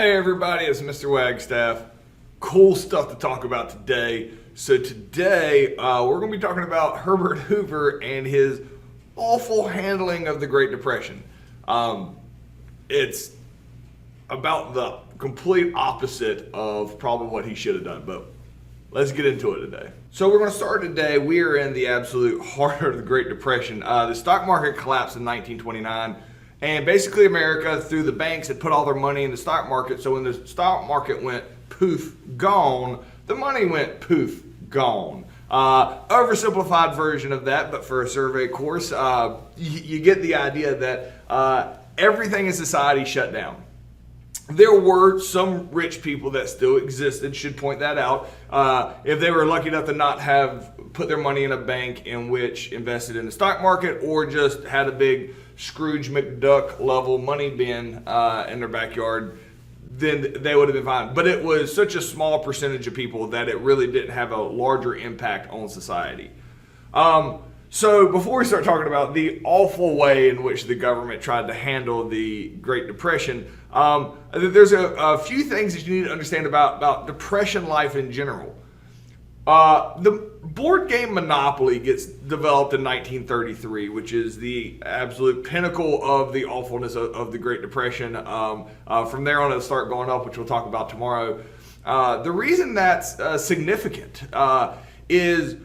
Hey everybody, it's Mr. Wagstaff. Cool stuff to talk about today. So today we're going to be talking about Herbert Hoover and his awful handling of the Great Depression. It's about the complete opposite of probably what he should have done, but let's get into it today. So we're going to start today. We are in the absolute heart of the Great Depression. The stock market collapsed in 1929. And basically America, through the banks, had put all their money in the stock market. So when the stock market went poof, gone, the money went poof, gone. Oversimplified version of that, but for a survey course, you get the idea that everything in society shut down. There were some rich people that still existed, should point that out. If they were lucky enough to not have put their money in a bank in which invested in the stock market or just had a big Scrooge McDuck level money bin in their backyard, then they would have been fine. But it was such a small percentage of people that it really didn't have a larger impact on society. So before we start talking about the awful way in which the government tried to handle the Great Depression, there's a few things that you need to understand about Depression life in general. The board game Monopoly gets developed in 1933, which is the absolute pinnacle of the awfulness of the Great Depression. From there on, it'll start going up, which we'll talk about tomorrow. The reason that's significant is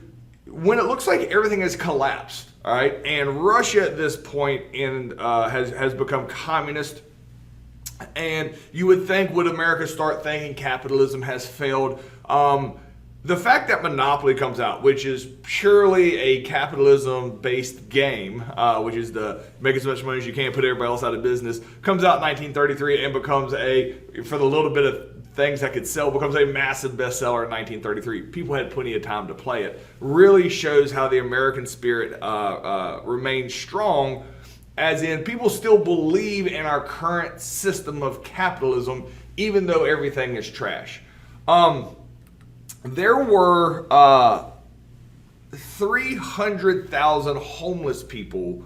when it looks like everything has collapsed, all right, and Russia at this point has become communist, and you would think, would America start thinking capitalism has failed? The fact that Monopoly comes out, which is purely a capitalism-based game, which is to make as much money as you can, put everybody else out of business, comes out in 1933 and becomes for the little bit of things that could sell, becomes a massive bestseller in 1933. People had plenty of time to play it. Really shows how the American spirit remains strong, as in people still believe in our current system of capitalism, even though everything is trash. There were 300,000 homeless people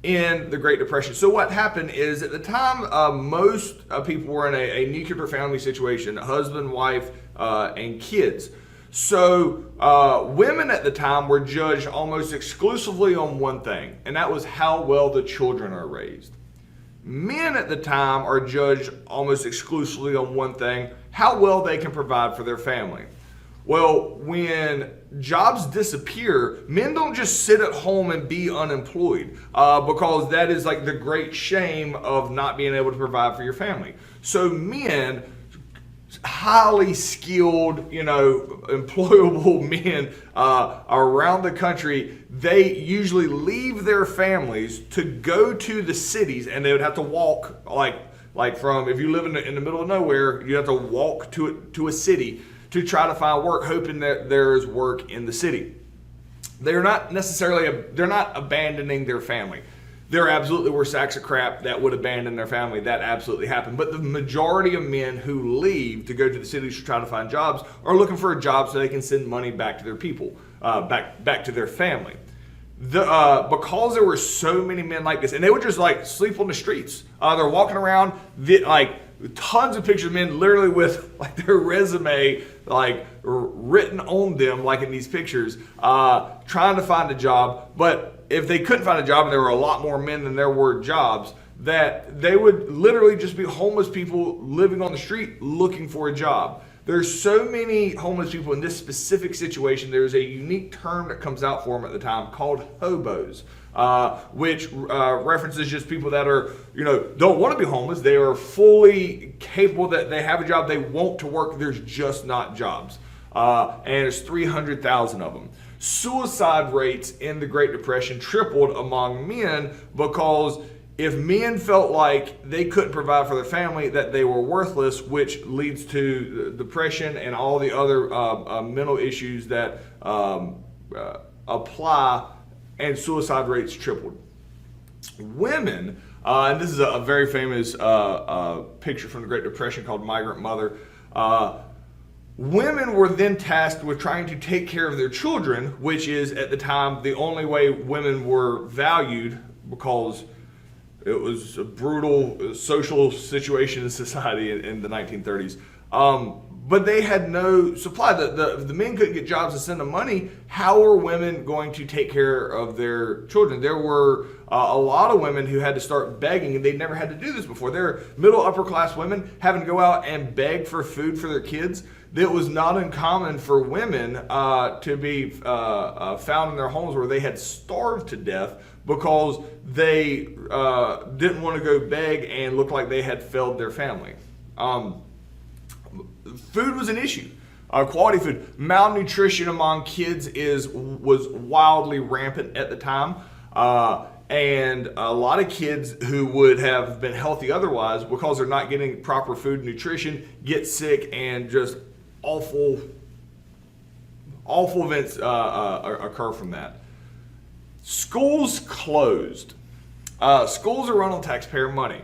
in the Great Depression. So what happened is, at the time, most people were in a nuclear family situation, husband, wife, and kids. So women at the time were judged almost exclusively on one thing, and that was how well the children are raised. Men at the time are judged almost exclusively on one thing, how well they can provide for their family. Well, when jobs disappear, men don't just sit at home and be unemployed because that is like the great shame of not being able to provide for your family. So men, highly skilled, employable men around the country, they usually leave their families to go to the cities, and they would have to walk like from, if you live in the middle of nowhere, you have to walk to a city to try to find work, hoping that there's work in the city. They're not abandoning their family. There absolutely were sacks of crap that would abandon their family. That absolutely happened. But the majority of men who leave to go to the cities to try to find jobs are looking for a job so they can send money back to their people, back to their family. Because there were so many men like this, and they would just sleep on the streets. They're walking around, tons of pictures of men literally with their resume written on them, like in these pictures, trying to find a job. But if they couldn't find a job, and there were a lot more men than there were jobs, that they would literally just be homeless people living on the street looking for a job. There's so many homeless people in this specific situation. There's a unique term that comes out for them at the time called hobos, which references just people that are, don't want to be homeless. They are fully capable, that they have a job, they want to work, there's just not jobs. And there's 300,000 of them. Suicide rates in the Great Depression tripled among men because if men felt like they couldn't provide for their family, that they were worthless, which leads to depression and all the other mental issues that apply, and suicide rates tripled. Women, and this is a very famous picture from the Great Depression called Migrant Mother. Women were then tasked with trying to take care of their children, which is at the time the only way women were valued, because It was a brutal social situation in society in the 1930s. But they had no supply. The men couldn't get jobs to send them money. How were women going to take care of their children? There were a lot of women who had to start begging, and they'd never had to do this before. They're middle, upper class women having to go out and beg for food for their kids. It was not uncommon for women to be found in their homes where they had starved to death because they didn't want to go beg and look like they had failed their family. Food was an issue. Quality food. Malnutrition among kids was wildly rampant at the time. And a lot of kids who would have been healthy otherwise, because they're not getting proper food and nutrition, get sick, and just awful events occur from that. Schools closed. Schools are run on taxpayer money.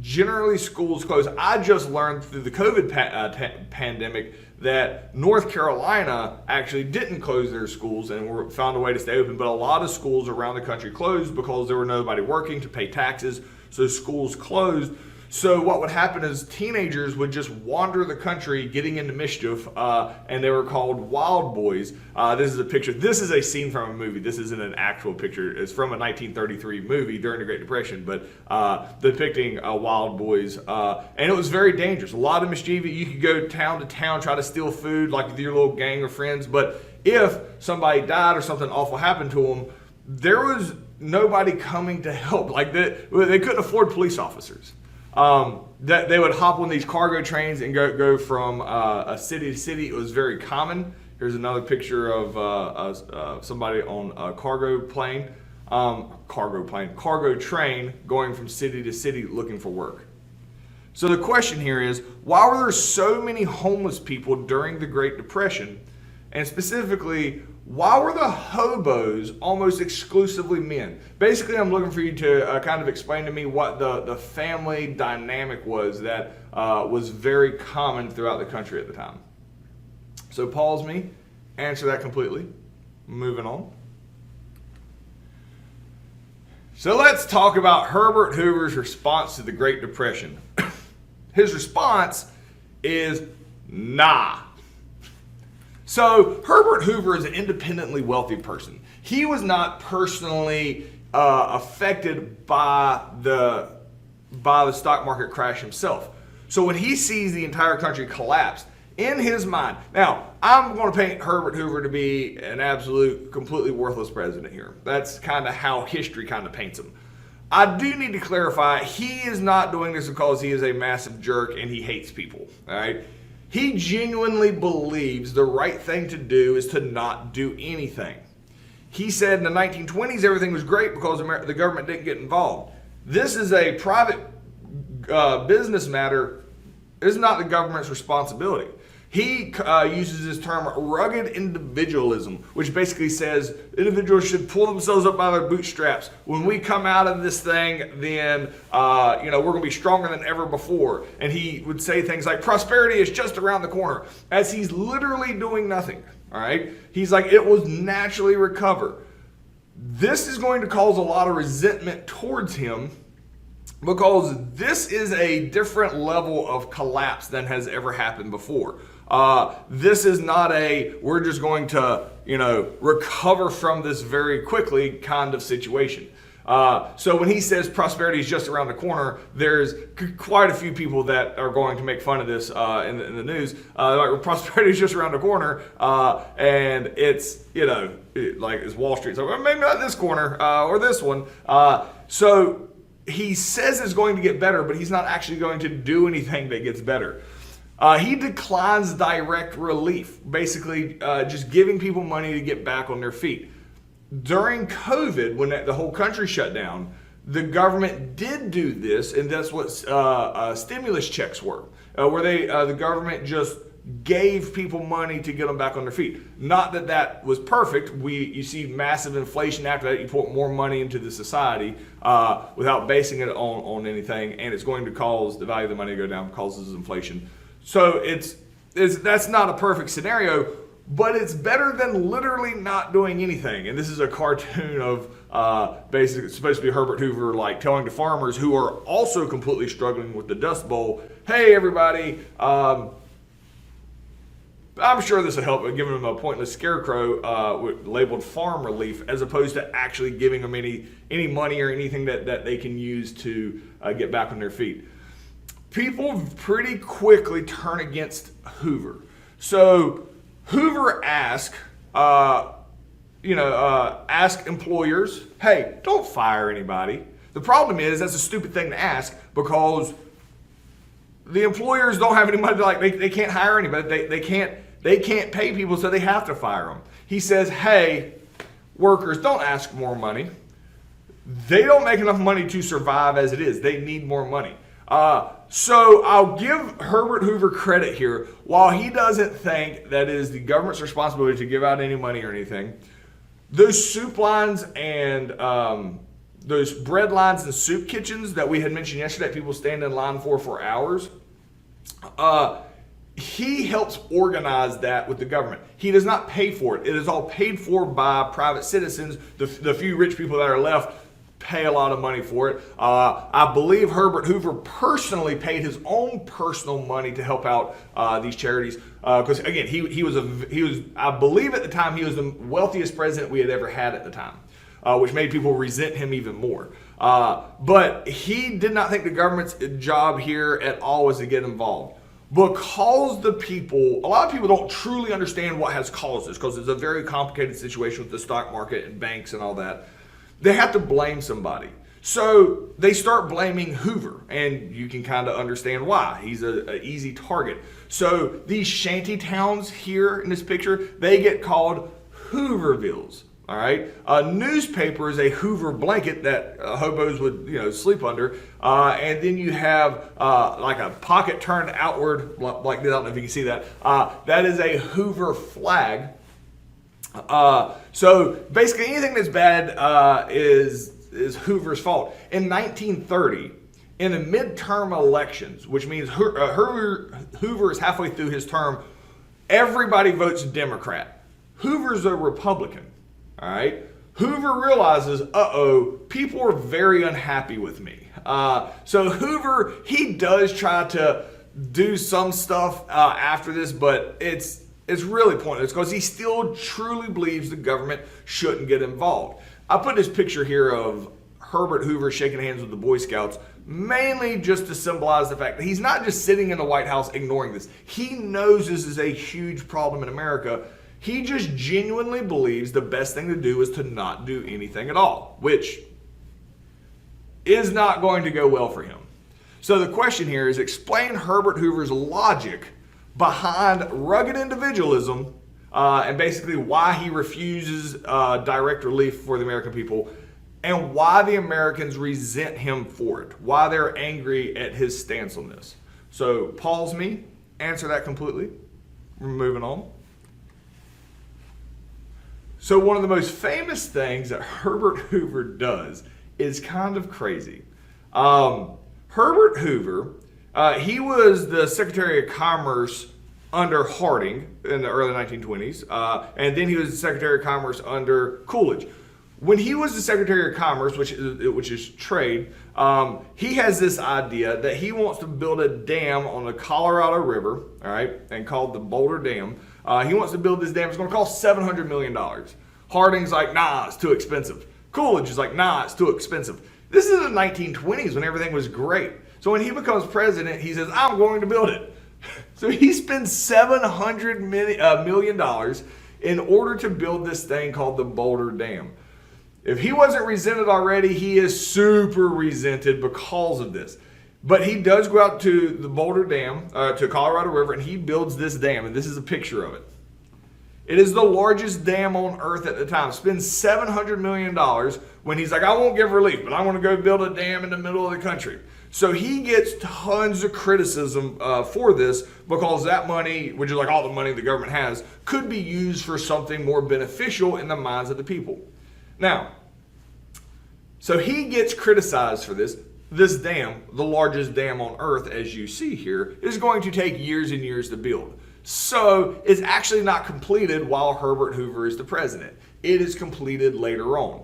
Generally, schools close. I just learned through the COVID pandemic that North Carolina actually didn't close their schools and found a way to stay open. But a lot of schools around the country closed because there were nobody working to pay taxes. So schools closed. So what would happen is teenagers would just wander the country getting into mischief, and they were called wild boys. This is a picture. This is a scene from a movie. This isn't an actual picture. It's from a 1933 movie during the Great Depression, but depicting wild boys. And it was very dangerous. A lot of mischief. You could go town to town, try to steal food like with your little gang of friends. But if somebody died or something awful happened to them, there was nobody coming to help. Like they couldn't afford police officers. That they would hop on these cargo trains and go from a city to city. It was very common. Here's another picture of somebody on a cargo train going from city to city looking for work. So the question here is, why were there so many homeless people during the Great Depression? And specifically, why were the hobos almost exclusively men? Basically, I'm looking for you to kind of explain to me what the family dynamic was that was very common throughout the country at the time. So pause me, answer that completely. Moving on. So let's talk about Herbert Hoover's response to the Great Depression. His response is nah. So Herbert Hoover is an independently wealthy person. He was not personally affected by the stock market crash himself. So when he sees the entire country collapse, in his mind, now I'm going to paint Herbert Hoover to be an absolute, completely worthless president here. That's kind of how history kind of paints him. I do need to clarify, he is not doing this because he is a massive jerk and he hates people, all right? He genuinely believes the right thing to do is to not do anything. He said in the 1920s everything was great because the government didn't get involved. This is a private business matter. It's not the government's responsibility. He uses this term rugged individualism, which basically says individuals should pull themselves up by their bootstraps. When we come out of this thing, then we're going to be stronger than ever before. And he would say things like prosperity is just around the corner, as he's literally doing nothing. All right, he's like it will naturally recover. This is going to cause a lot of resentment towards him, because this is a different level of collapse than has ever happened before. This is not we're just going to, recover from this very quickly kind of situation. So when he says prosperity is just around the corner, there's quite a few people that are going to make fun of this in the news. Like prosperity is just around the corner, and it's, like it's Wall Street. So well, maybe not this corner or this one. So he says it's going to get better, but he's not actually going to do anything that gets better. He declines direct relief, basically just giving people money to get back on their feet. During COVID, when the whole country shut down, the government did do this, and that's what stimulus checks were, where the government just gave people money to get them back on their feet. Not that was perfect. You see massive inflation after that. You put more money into the society without basing it on anything, and it's going to cause the value of the money to go down, causes inflation. So that's not a perfect scenario. but it's better than literally not doing anything. And this is a cartoon of basically, it's supposed to be Herbert Hoover like telling the farmers who are also completely struggling with the Dust Bowl, hey everybody, I'm sure this will help by giving them a pointless scarecrow labeled farm relief, as opposed to actually giving them any money or anything that they can use to get back on their feet. People pretty quickly turn against Hoover. So Hoover asked employers, hey, don't fire anybody. The problem is that's a stupid thing to ask, because the employers don't have any money. They can't hire anybody. They can't pay people, so they have to fire them. He says, hey, workers, don't ask more money. They don't make enough money to survive as it is. They need more money. So I'll give Herbert Hoover credit here. While he doesn't think that it is the government's responsibility to give out any money or anything, those soup lines and those bread lines and soup kitchens that we had mentioned yesterday, people stand in line for hours, he helps organize that with the government. He does not pay for it. It is all paid for by private citizens. The few rich people that are left pay a lot of money for it. I believe Herbert Hoover personally paid his own personal money to help out these charities, because again, he was I believe at the time he was the wealthiest president we had ever had at the time, which made people resent him even more. But he did not think the government's job here at all was to get involved. Because a lot of people don't truly understand what has caused this, because it's a very complicated situation with the stock market and banks and all that. They have to blame somebody. So they start blaming Hoover, and you can kind of understand why. He's an easy target. So these shanty towns here in this picture, they get called Hoovervilles. All right. A newspaper is a Hoover blanket that hobos would, sleep under, and then you have like a pocket turned outward, like this. I don't know if you can see that. That is a Hoover flag. So basically, anything that's bad is Hoover's fault. In 1930, in the midterm elections, which means Hoover is halfway through his term, everybody votes Democrat. Hoover's a Republican. All right. Hoover realizes, people are very unhappy with me. So Hoover, he does try to do some stuff after this, but it's really pointless, because he still truly believes the government shouldn't get involved. I put this picture here of Herbert Hoover shaking hands with the Boy Scouts, mainly just to symbolize the fact that he's not just sitting in the White House ignoring this. He knows this is a huge problem in America. He just genuinely believes the best thing to do is to not do anything at all, which is not going to go well for him. So the question here is, explain Herbert Hoover's logic behind rugged individualism and basically why he refuses direct relief for the American people, and why the Americans resent him for it, why they're angry at his stance on this. So pause me, answer that completely. We're moving on. So one of the most famous things that Herbert Hoover does is kind of crazy. Herbert Hoover, he was the Secretary of Commerce under Harding in the early 1920s, and then he was the Secretary of Commerce under Coolidge. When he was the Secretary of Commerce, which is trade, he has this idea that he wants to build a dam on the Colorado River, all right, and called the Boulder Dam. He wants to build this dam. It's going to cost $700 million. Harding's like, nah, it's too expensive. Coolidge is like, nah, it's too expensive. This is the 1920s when everything was great. So when he becomes president, he says, I'm going to build it. So he spends $700 million in order to build this thing called the Boulder Dam. If he wasn't resented already, he is super resented because of this. But he does go out to the Boulder Dam, to Colorado River, and he builds this dam, and this is a picture of it. It is the largest dam on earth at the time. Spends $700 million when he's like, I won't give relief, but I want to go build a dam in the middle of the country. So he gets tons of criticism for this, because that money, which is like all the money the government has, could be used for something more beneficial in the minds of the people. Now, so he gets criticized for this. This dam, the largest dam on earth, as you see here, is going to take years and years to build. So it's actually not completed while Herbert Hoover is the president. It is completed later on.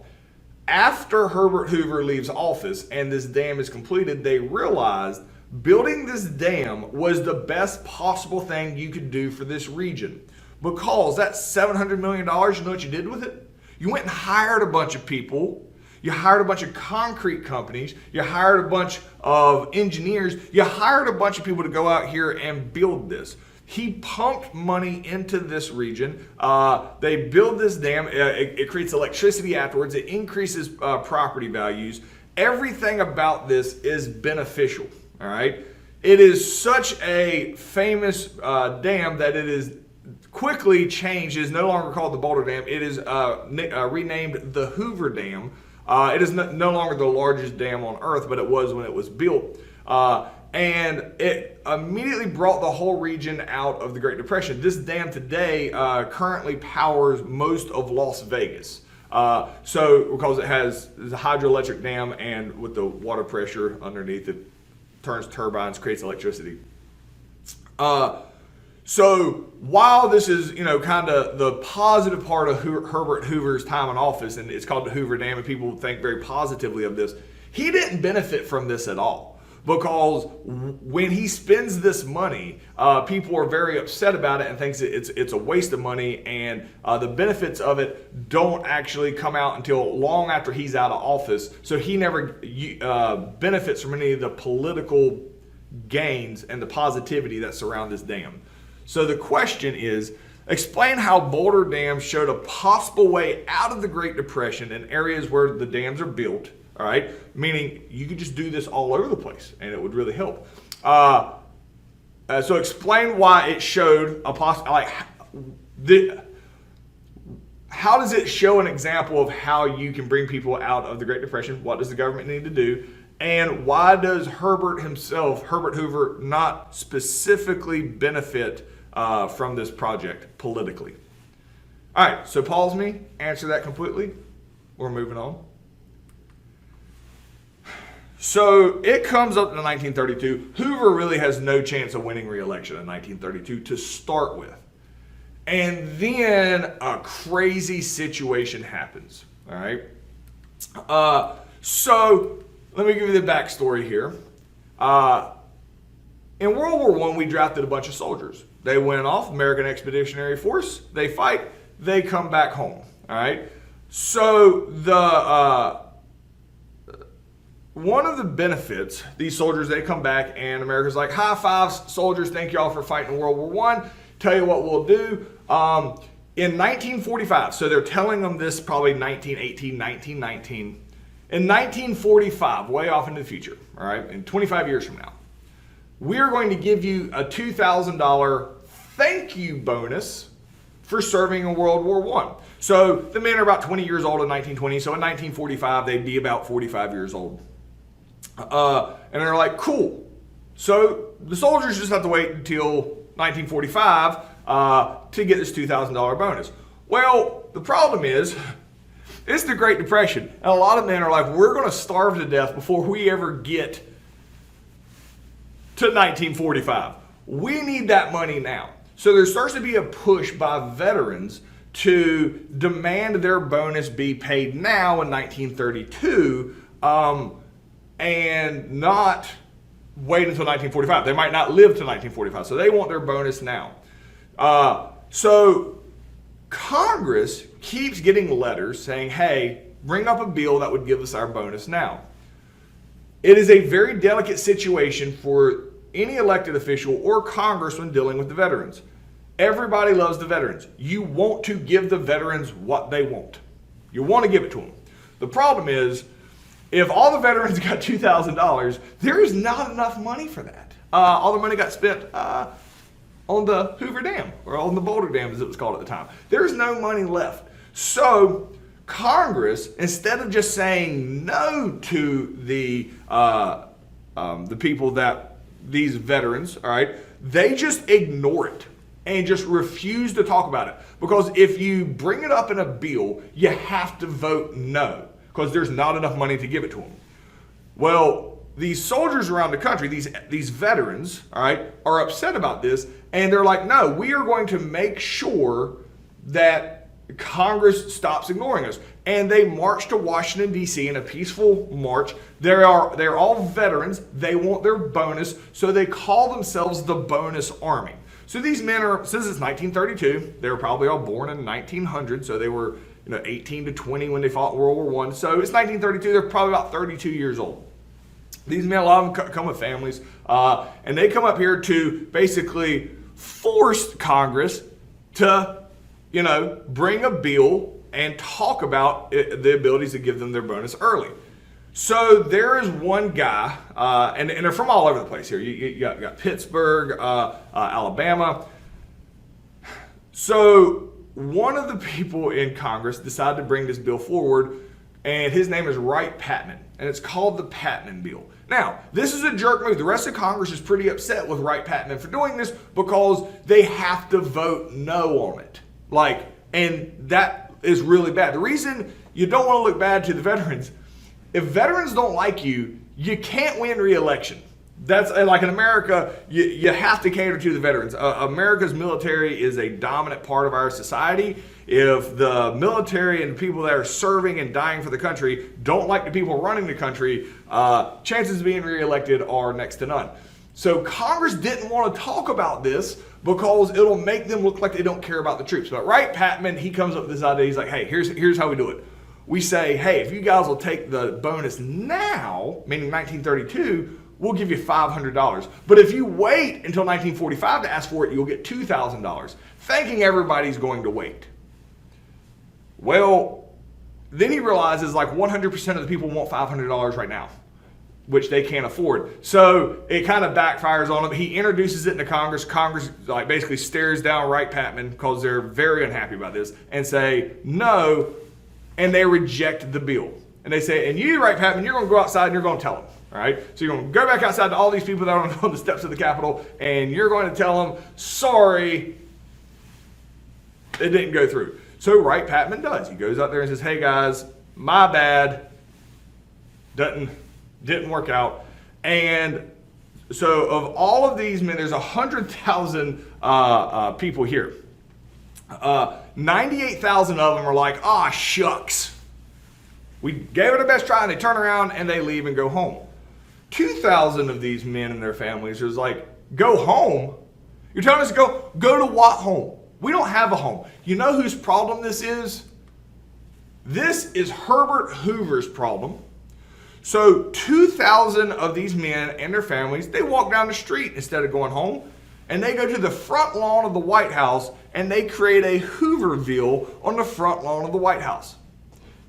After Herbert Hoover leaves office and this dam is completed, they realized building this dam was the best possible thing you could do for this region. Because that $700 million, you know what you did with it? You went and hired a bunch of people. You hired a bunch of concrete companies. You hired a bunch of engineers. You hired a bunch of people to go out here and build this. He pumped money into this region. They build this dam. It creates electricity afterwards. It increases property values. Everything about this is beneficial. All right. It is such a famous dam that it is quickly changed. It is no longer called the Boulder Dam. It is renamed the Hoover Dam. It is no longer the largest dam on Earth, but it was when it was built. And it immediately brought the whole region out of the Great Depression. This dam today currently powers most of Las Vegas. Because it's a hydroelectric dam, and with the water pressure underneath it turns turbines, creates electricity. So while this is, kind of the positive part of Herbert Hoover's time in office, and it's called the Hoover Dam, and people think very positively of this, he didn't benefit from this at all. Because when he spends this money, people are very upset about it and thinks it's a waste of money, and the benefits of it don't actually come out until long after he's out of office. So he never benefits from any of the political gains and the positivity that surround this dam. So the question is, explain how Boulder Dam showed a possible way out of the Great Depression in areas where the dams are built. All right, meaning you could just do this all over the place, and it would really help. So explain why it showed a how does it show an example of how you can bring people out of the Great Depression? What does the government need to do? And why does Herbert Hoover, not specifically benefit from this project politically? All right, so pause me, answer that completely. We're moving on. So it comes up in 1932. Hoover really has no chance of winning re-election in 1932 to start with. And then a crazy situation happens. All right. So let me give you the backstory here. In World War I, we drafted a bunch of soldiers. They went off, American Expeditionary Force. They fight. They come back home. All right. So one of the benefits, these soldiers, they come back and America's like, high fives, soldiers, thank y'all for fighting in World War I. Tell you what we'll do. In 1945, so they're telling them this probably 1918, 1919. In 1945, way off into the future, all right, in 25 years from now, we're going to give you a $2,000 thank you bonus for serving in World War I. So the men are about 20 years old in 1920, so in 1945, they'd be about 45 years old. And they're like, cool. So the soldiers just have to wait until 1945 to get this $2,000 bonus. Well, the problem is, it's the Great Depression. And a lot of men are like, we're going to starve to death before we ever get to 1945. We need that money now. So there starts to be a push by veterans to demand their bonus be paid now in 1932. And not wait until 1945. They might not live to 1945, so they want their bonus now. So Congress keeps getting letters saying, hey, bring up a bill that would give us our bonus now. It is a very delicate situation for any elected official or Congress when dealing with the veterans. Everybody loves the veterans. You want to give the veterans what they want. You want to give it to them. The problem is, if all the veterans got $2,000, there is not enough money for that. All the money got spent on the Hoover Dam, or on the Boulder Dam as it was called at the time. There's no money left. So Congress, instead of just saying no to the people that, these veterans, all right, they just ignore it and just refuse to talk about it. Because if you bring it up in a bill, you have to vote no, because there's not enough money to give it to them. Well, these soldiers around the country, these veterans, all right, are upset about this, and they're like, no, we are going to make sure that Congress stops ignoring us. And they march to Washington, D.C. in a peaceful march. They're all veterans. They want their bonus, so they call themselves the Bonus Army. So these men are, since it's 1932, they were probably all born in 1900, so they were 18 to 20 when they fought World War I. So it's 1932, they're probably about 32 years old. These men, a lot of them come with families, and they come up here to basically force Congress to, bring a bill and talk about the abilities to give them their bonus early. So there is one guy, and they're from all over the place here. You got Pittsburgh, Alabama. So one of the people in Congress decided to bring this bill forward, and his name is Wright Patman, and it's called the Patman Bill. Now, this is a jerk move. The rest of Congress is pretty upset with Wright Patman for doing this because they have to vote no on it. And that is really bad. The reason you don't want to look bad to the veterans, if veterans don't like you, you can't win re-election. That's like in America, you have to cater to the veterans. America's military is a dominant part of our society. If the military and the people that are serving and dying for the country don't like the people running the country, chances of being reelected are next to none. So Congress didn't want to talk about this because it'll make them look like they don't care about the troops. But Wright Patman, he comes up with this idea. He's like, hey, here's how we do it. We say, hey, if you guys will take the bonus now, meaning 1932, we'll give you $500. But if you wait until 1945 to ask for it, you'll get $2,000, thinking everybody's going to wait. Well, then he realizes like 100% of the people want $500 right now, which they can't afford. So it kind of backfires on him. He introduces it into Congress. Congress basically stares down Wright Patman because they're very unhappy about this and say no, and they reject the bill. And they say, and you, Wright Patman, you're going to go outside and you're going to tell them. All right, so you're going to go back outside to all these people that are on the steps of the Capitol, and you're going to tell them, sorry, it didn't go through. So Wright Patman does. He goes out there and says, hey guys, my bad, didn't work out. And so of all of these men, there's 100,000 people here. 98,000 of them are like, ah, shucks. We gave it our best try, and they turn around and they leave and go home. 2,000 of these men and their families is like, go home? You're telling us to go to what home? We don't have a home. You know whose problem this is? This is Herbert Hoover's problem. So 2,000 of these men and their families, they walk down the street instead of going home, and they go to the front lawn of the White House, and they create a Hooverville on the front lawn of the White House.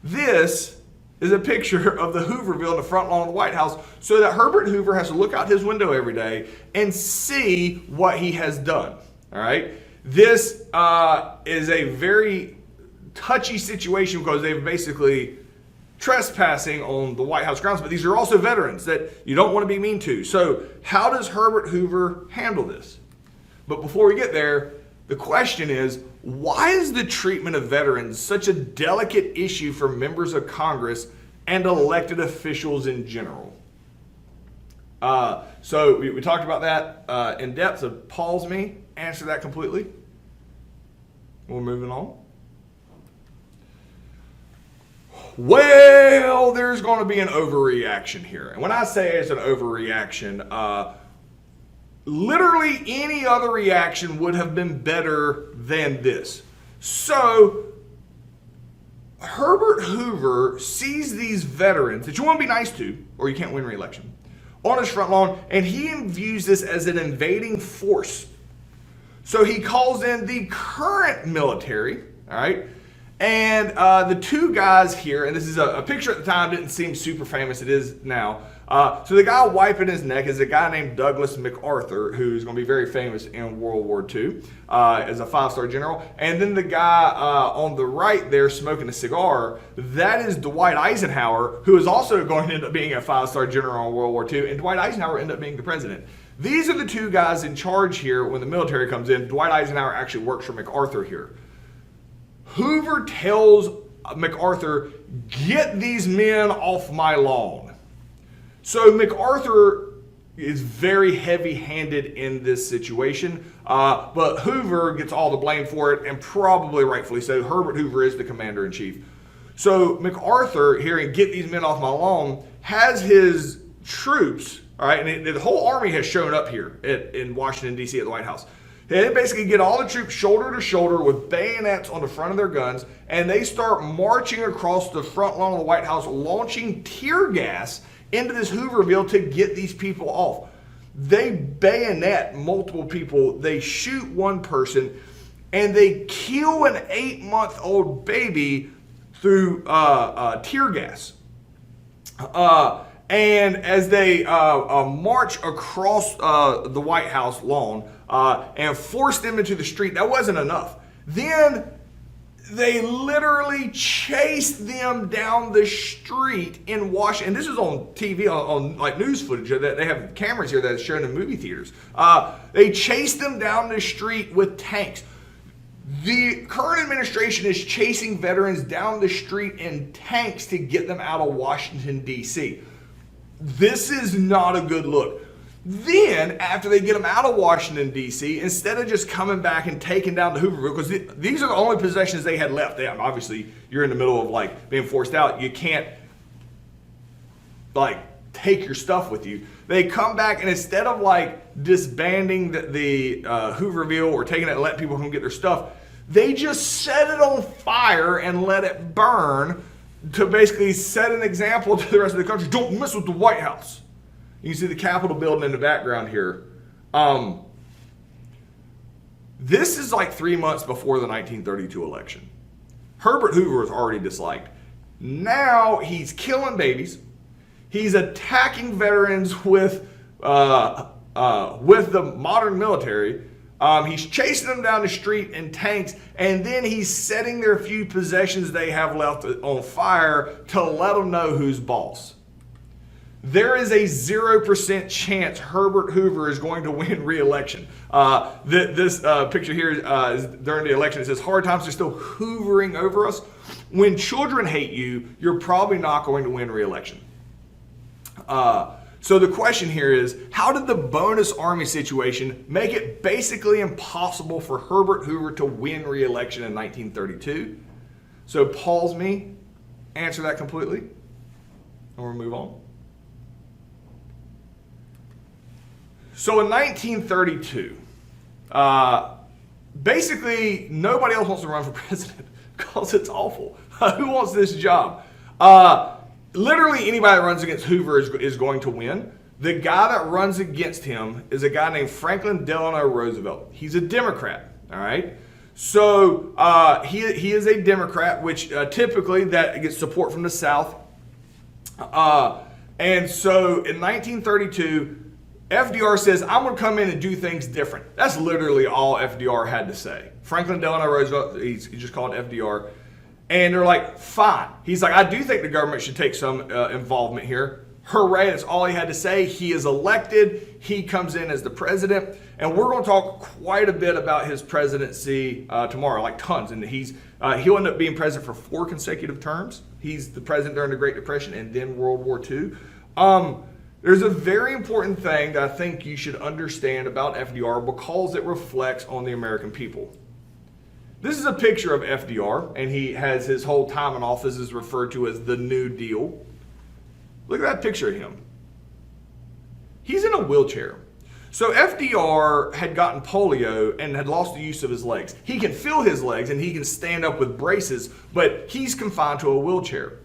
This is a picture of the Hooverville in the front lawn of the White House so that Herbert Hoover has to look out his window every day and see what he has done. All right. This is a very touchy situation because they've basically trespassing on the White House grounds, but these are also veterans that you don't want to be mean to. So how does Herbert Hoover handle this? But before we get there, the question is, why is the treatment of veterans such a delicate issue for members of Congress and elected officials in general? So we talked about that in depth, so pause me, answer that completely. We're moving on. Well, there's going to be an overreaction here. And when I say it's an overreaction, literally any other reaction would have been better than this. So Herbert Hoover sees these veterans that you want to be nice to, or you can't win re-election, on his front lawn, and he views this as an invading force. So he calls in the current military, all right, and the two guys here, and this is a picture at the time, didn't seem super famous, it is now. So the guy wiping his neck is a guy named Douglas MacArthur, who's going to be very famous in World War II as a 5-star general. And then the guy on the right there smoking a cigar, that is Dwight Eisenhower, who is also going to end up being a 5-star general in World War II. And Dwight Eisenhower ended up being the president. These are the two guys in charge here when the military comes in. Dwight Eisenhower actually works for MacArthur here. Hoover tells MacArthur, get these men off my lawn. So MacArthur is very heavy-handed in this situation, but Hoover gets all the blame for it, and probably rightfully so. Herbert Hoover is the commander-in-chief. So MacArthur, hearing "get these men off my lawn," has his troops, all right, and the whole army has shown up here in Washington, D.C. at the White House. They basically get all the troops shoulder to shoulder with bayonets on the front of their guns, and they start marching across the front lawn of the White House, launching tear gas into this Hooverville to get these people off. They bayonet multiple people, they shoot one person, and they kill an 8-month-old baby through tear gas. And as they march across the White House lawn and force them into the street, that wasn't enough. Then they literally chased them down the street in Washington. And this is on TV, on like news footage. They have cameras here that's shown in movie theaters. They chased them down the street with tanks. The current administration is chasing veterans down the street in tanks to get them out of Washington, D.C. This is not a good look. Then, after they get them out of Washington, D.C., instead of just coming back and taking down the Hooverville, because these are the only possessions they had left. Obviously, you're in the middle of like being forced out. You can't like take your stuff with you. They come back, and instead of like disbanding the Hooverville or taking it and let people come get their stuff, they just set it on fire and let it burn to basically set an example to the rest of the country. Don't mess with the White House. You can see the Capitol building in the background here. This is like 3 months before the 1932 election. Herbert Hoover is already disliked. Now he's killing babies. He's attacking veterans with the modern military. He's chasing them down the street in tanks, and then he's setting their few possessions they have left on fire to let them know who's boss. There is a 0% chance Herbert Hoover is going to win re-election. This picture here is during the election. It says, "Hard times are still hoovering over us." When children hate you, you're probably not going to win re-election. So the question here is, how did the bonus army situation make it basically impossible for Herbert Hoover to win re-election in 1932? So pause me, answer that completely, and we'll move on. So in 1932, basically nobody else wants to run for president because it's awful. Who wants this job? Literally anybody that runs against Hoover is going to win. The guy that runs against him is a guy named Franklin Delano Roosevelt. He's a Democrat, all right? So he is a Democrat, which typically that gets support from the South. And so in 1932, FDR says, "I'm going to come in and do things different." That's literally all FDR had to say. Franklin Delano Roosevelt, he's just called FDR. And they're like, fine. He's like, "I do think the government should take some involvement here." Hooray, that's all he had to say. He is elected. He comes in as the president. And we're going to talk quite a bit about his presidency tomorrow, like tons. And he'll end up being president for 4 consecutive terms. He's the president during the Great Depression and then World War II. There's a very important thing that I think you should understand about FDR because it reflects on the American people. This is a picture of FDR, and he has his whole time in office is referred to as the New Deal. Look at that picture of him. He's in a wheelchair. So FDR had gotten polio and had lost the use of his legs. He can feel his legs and he can stand up with braces, but he's confined to a wheelchair.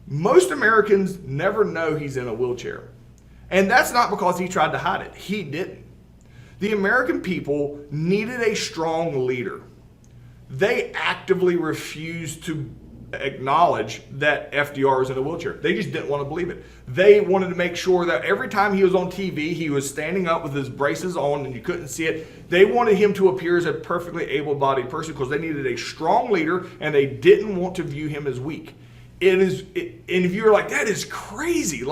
Most Americans never know he's in a wheelchair. And that's not because he tried to hide it. He didn't. The American people needed a strong leader. They actively refused to acknowledge that FDR was in a wheelchair. They just didn't want to believe it. They wanted to make sure that every time he was on TV, he was standing up with his braces on and you couldn't see it. They wanted him to appear as a perfectly able-bodied person because they needed a strong leader and they didn't want to view him as weak. And if you're like, that is crazy.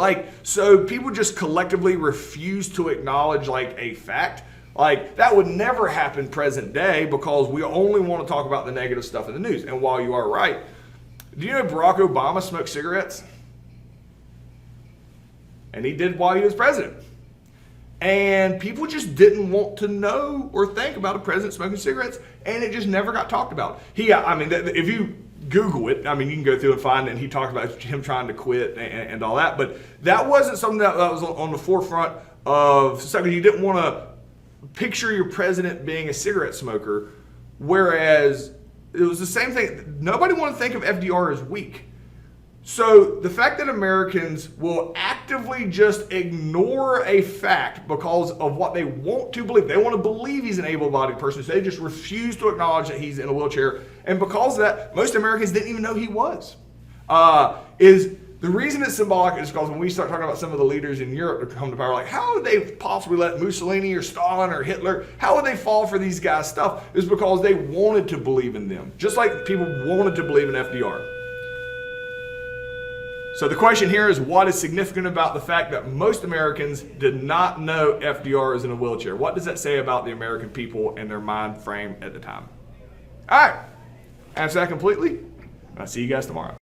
So people just collectively refuse to acknowledge a fact. That would never happen present day because we only want to talk about the negative stuff in the news. And while you are right, do you know Barack Obama smoked cigarettes? and he did while he was president. And people just didn't want to know or think about a president smoking cigarettes, and it just never got talked about. If you Google it, you can go through and find it, and he talked about him trying to quit and all that, but that wasn't something that was on the forefront of society. You didn't want to picture your president being a cigarette smoker, whereas it was the same thing. Nobody wanted to think of FDR as weak. So the fact that Americans will actively just ignore a fact because of what they want to believe. They want to believe he's an able-bodied person, so they just refuse to acknowledge that he's in a wheelchair. And because of that, most Americans didn't even know he was. The reason it's symbolic is because when we start talking about some of the leaders in Europe that come to power, like how would they possibly let Mussolini or Stalin or Hitler, how would they fall for these guys' stuff? It's because they wanted to believe in them, just like people wanted to believe in FDR. So the question here is, what is significant about the fact that most Americans did not know FDR is in a wheelchair? What does that say about the American people and their mind frame at the time? All right, answer that completely. I'll see you guys tomorrow.